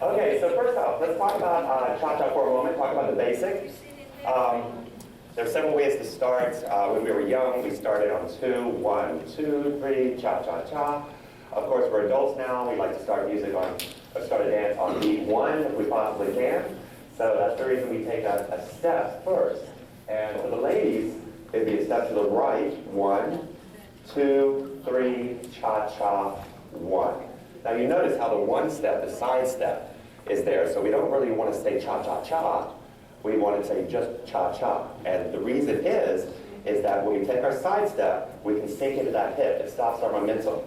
Okay, so first off, let's talk about cha-cha for a moment, talk about the basics. There are several ways to start. When we were young, we started on 2, 1, 2, 3, cha-cha-cha. Of course, we're adults now. We like to start start a dance on beat 1 if we possibly can. So that's the reason we take a step first. And for the ladies, it'd be a step to the right, 1, 2, 3, cha-cha, 1. Now you notice how the 1 step, the side step, is there. So we don't really want to say cha-cha-cha. We want to say just cha-cha. And the reason is that when we take our side step, we can sink into that hip. It stops our momentum.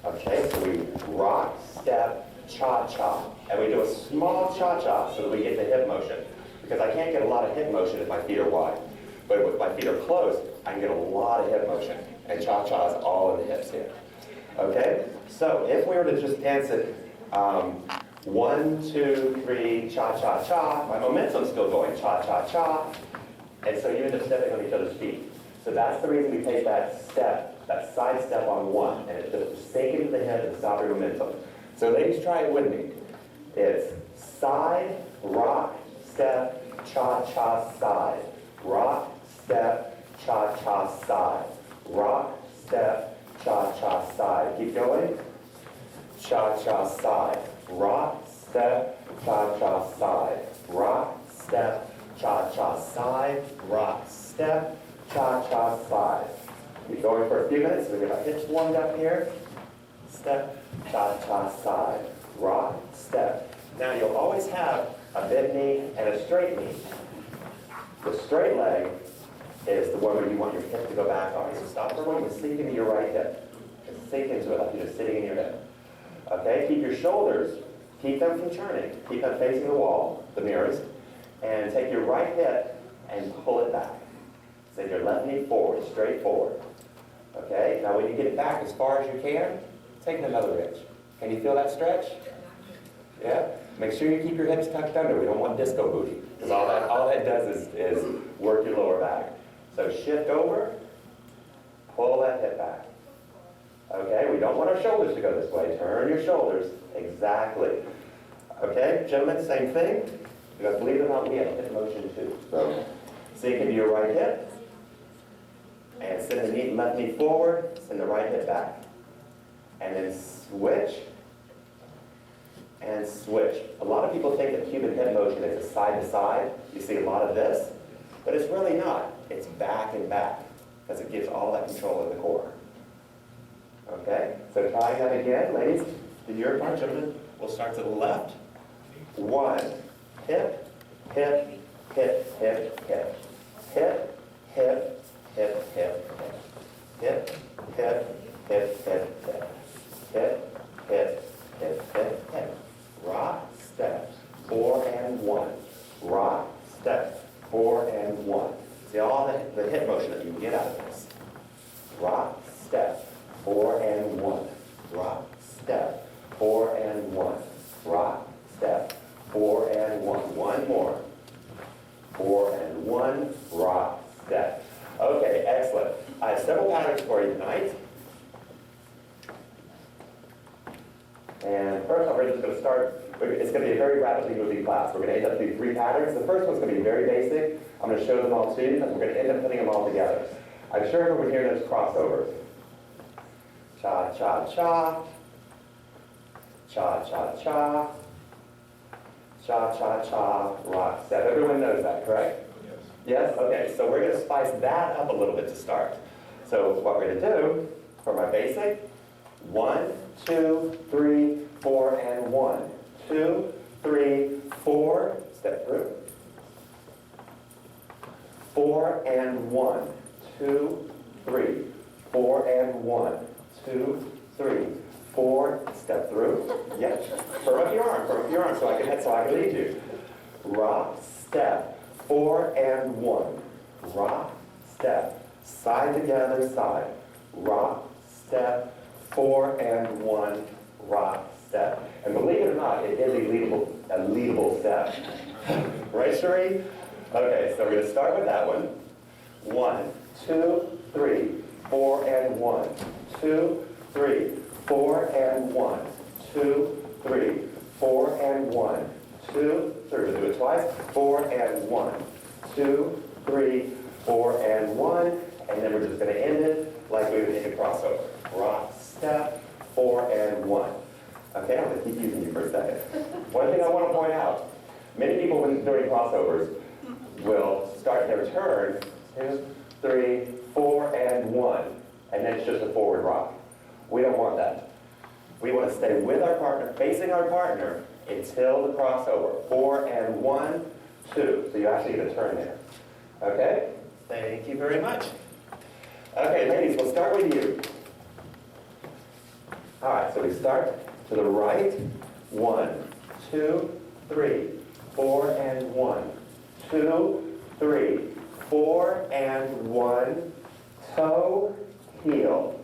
Okay, so we rock, step, cha-cha. And we do a small cha-cha so that we get the hip motion. Because I can't get a lot of hip motion if my feet are wide. But if my feet are closed, I can get a lot of hip motion. And cha-cha is all in the hips here. Okay, so if we were to just dance it 1, 2, 3, cha-cha-cha, my momentum's still going cha-cha-cha, and so you end up stepping on each other's feet. So that's the reason we take that step, that side step on 1, and it's just sink into the hip and stop your momentum. So ladies, try it with me. It's side, rock, step, cha-cha, side. Rock, step, cha-cha, side. Rock, step, cha-cha, side. Keep going. Cha-cha, side. Rock, step, cha-cha, side. Rock, step, cha-cha, side. Rock, step, cha-cha, side. Keep going for a few minutes. We get our hips warmed up here. Step, cha-cha, side. Rock, step. Now you'll always have a bent knee and a straight knee. The straight leg is the one where you want your hip to go back on. So stop for a moment and sink into your right hip. And sink into it like you're just sitting in your hip. Okay, keep your shoulders, keep them from turning. Keep them facing the wall, the mirrors. And take your right hip and pull it back. Send your left knee forward, straight forward. Okay, now when you get it back as far as you can, take another inch. Can you feel that stretch? Yeah? Make sure you keep your hips tucked under. We don't want disco booty. Because all that does is work your lower back. So shift over, pull that hip back. Okay, we don't want our shoulders to go this way. Turn your shoulders. Exactly. Okay, gentlemen, same thing. Because believe it or not, we have hip motion too. So sink into your right hip. And send the left knee forward. Send the right hip back. And then switch. And switch. A lot of people think that Cuban hip motion is a side to side. You see a lot of this. But it's really not. It's back and back. Because it gives all that control in the core. Okay, so try that again. Ladies, do your part, gentlemen. We'll start to the left. 1, hip, hip, hip, hip, hip. Hip, hip, hip, hip, hip. Hip, hip, hip, hip, hip. Hip, hip, hip, hip, hip. Rock, step, 4 and 1. Rock, step, 4 and 1. See all the hip motion that you can get out of this. Rock, step, 4 and 1. Rock, step, 4 and 1. Rock, step, 4 and 1. One more. 4 and 1. Rock, step. Okay, excellent. I have several patterns for you tonight. And first, we're just going to start. It's going to be a very rapidly moving class. We're going to end up doing 3 patterns. The first one's going to be very basic. I'm going to show them all to you, and we're going to end up putting them all together. I'm sure everyone here knows crossovers. Cha-cha-cha. Cha-cha-cha. Cha-cha-cha. Rock, step. Everyone knows that, correct? Yes. Yes? Okay, so we're going to spice that up a little bit to start. So what we're going to do, for my basic, 1, 2, 3, 4, and 1. 2, 3, 4, step through. 4 and 1. 2, 3, 4 and 1. 2, 3, 4, step through. Yes. Firm up your arm so I can lead you. Rock, step, 4 and 1. Rock, step, side together, side. Rock, step, 4 and 1. Rock, step. And believe it or not, it is a leadable step. Right, Cherie? Okay, so we're going to start with that one. 1, 2, 3, 4 and 1. 2, 3, 4 and 1. 2, 3, 4 and 1, 2, 3. We'll do it twice. 4 and 1, 2, 3, 4 and 1. And then we're just going to end it like we would end a crossover. Rock, step, 4 and 1. Okay, I'm going to keep using you for a second. One thing I want to point out, many people when doing crossovers will start their turn, 2, 3, 4 and 1, and then it's just a forward rock. We don't want that. We want to stay with our partner, facing our partner, until the crossover. 4 and 1, 2. So you actually get a turn there. Okay? Thank you very much. Okay, ladies, we'll start with you. All right, so we start to the right. 1, 2, 3, 4 and 1, 2, 3, 4 and 1, toe, heel,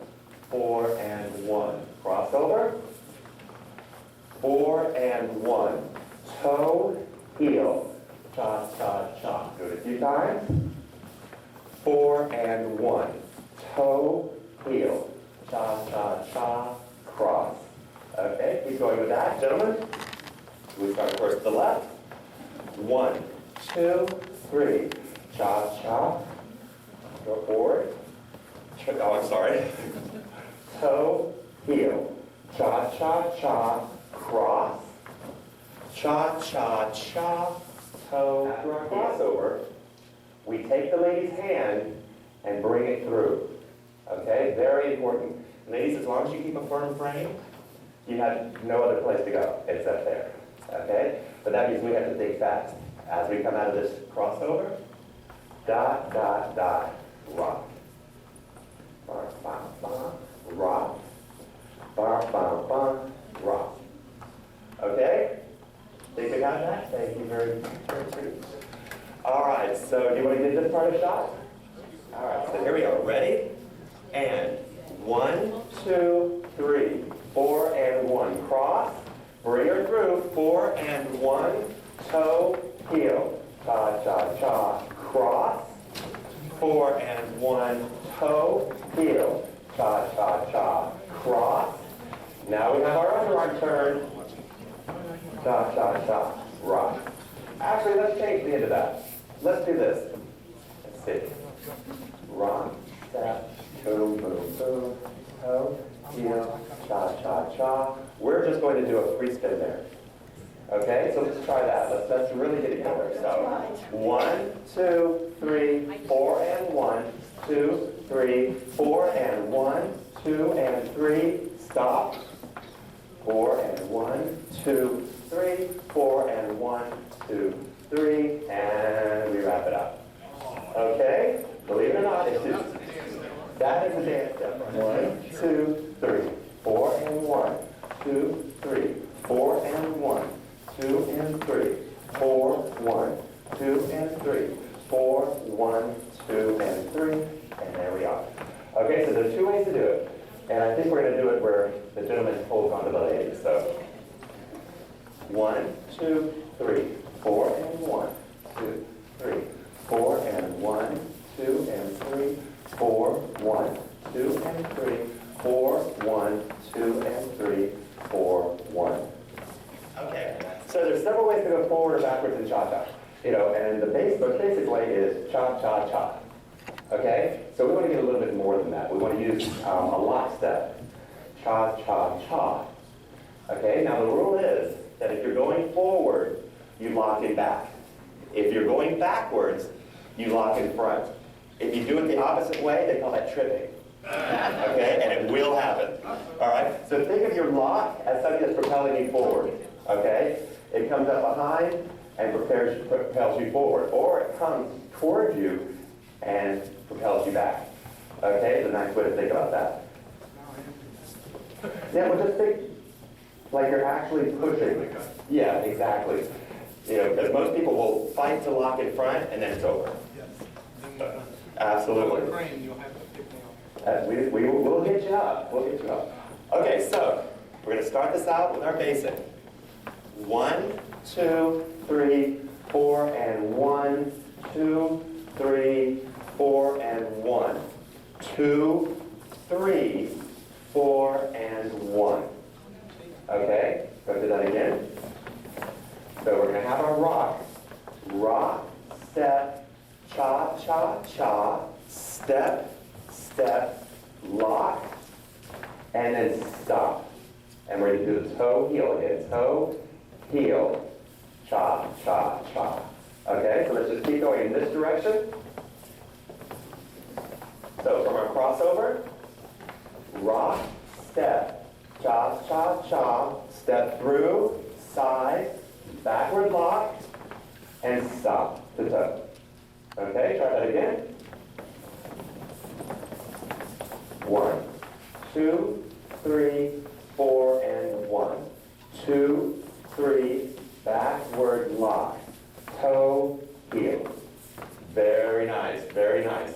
4 and 1. Crossover, 4 and 1, toe, heel, cha, cha, cha. Do it a few times. 4 and 1, toe, heel, cha, cha, cha, cross. Okay, keep going with that, gentlemen. We start, of course, to the left. 1, 2, 3, cha, cha. Go forward. Oh, I'm sorry. Toe, heel, cha, cha, cha, cross. Cha, cha, cha, toe. After our crossover, we take the lady's hand and bring it through. Okay, very important. Ladies, as long as you keep a firm frame, you have no other place to go except there. Okay? But that means we have to think fast. As we come out of this crossover, dot, dot, dot, rock. Bar, ba, ba, rock. Bar, ba, ba, rock. Okay? Think about that? Thank you very much. All right, so do you want to give this part a shot? All right, so here we go. Ready? And 1, 2, 3, 4 and 1. Cross. Bring her through. 4 and 1. Toe, heel. Cha, cha, cha. Cross. 4 and 1. Toe, heel. Cha, cha, cha. Cross. Now we have our underarm turn. Cha, cha, cha. Rock. Actually, let's change the end of that. Let's do this. Let's see. Rock, step, boom, boom, boom, toe, heel, cha, cha, cha. We're just going to do a free spin there. Okay, so let's try that. Let's really get it going. So 1, 2, 3, 4 and 1, 2, 3, 4 and 1, 2 and 3. Stop. 4 and 1, 2, 3, 4 and 1, 2, 3, and we wrap it up. Okay? Believe it or not, it's just, that is a dance step. 1, 2, 3, 4 and 1, 2, 3, 4 and 1, 2 and 3, 4, 1, 2 and 3, 4, 1, 2 and 3, and there we are. Okay, so there's 2 ways to do it. And I think we're going to do it where the gentleman holds onto the lady. So 1, 2, 3, 4 and 1, 2, 3, 4 and 1, 2 and 3, 4, 1, 2 and 3, 4, 1, 2 and 3, 4, 1. Okay, so there's several ways to go forward or backwards in cha-cha. You know, and the basic way is cha-cha-cha. Okay, so we want to get a little bit more than that. We want to use a lockstep. Cha-cha-cha. Okay, now the rule is that if you're going forward, you lock in back. If you're going backwards, you lock in front. If you do it the opposite way, they call that tripping. Okay, and it will happen. All right, so think of your lock as something that's propelling you forward. Okay, it comes up behind and propels you forward, or it comes towards you and propels you back. Okay, it's a nice way to think about that. Yeah, well, just think like you're actually pushing. Yeah, exactly. You know, because most people will fight to lock in front and then it's over. Absolutely. We'll get you up. We'll get you up. Okay, so we're going to start this out with our basic. 1, 2, 3, 4, and 1, 2, 3, 4, and 1, 2, 3, 4, and 1. Okay, go do that again. So we're going to have our rock. Rock, step, cha, cha, cha, step, step, lock, and then stop. And we're going to do the toe, heel again. Toe, heel, cha, cha, cha. Okay, so let's just keep going in this direction. So from our crossover, rock, step, cha, cha, cha, step through, side, backward lock, and stop the toe. Okay, try that again. 1, 2, 3, 4, and 1. 2, 3, backward lock, toe, heel. Very nice, very nice.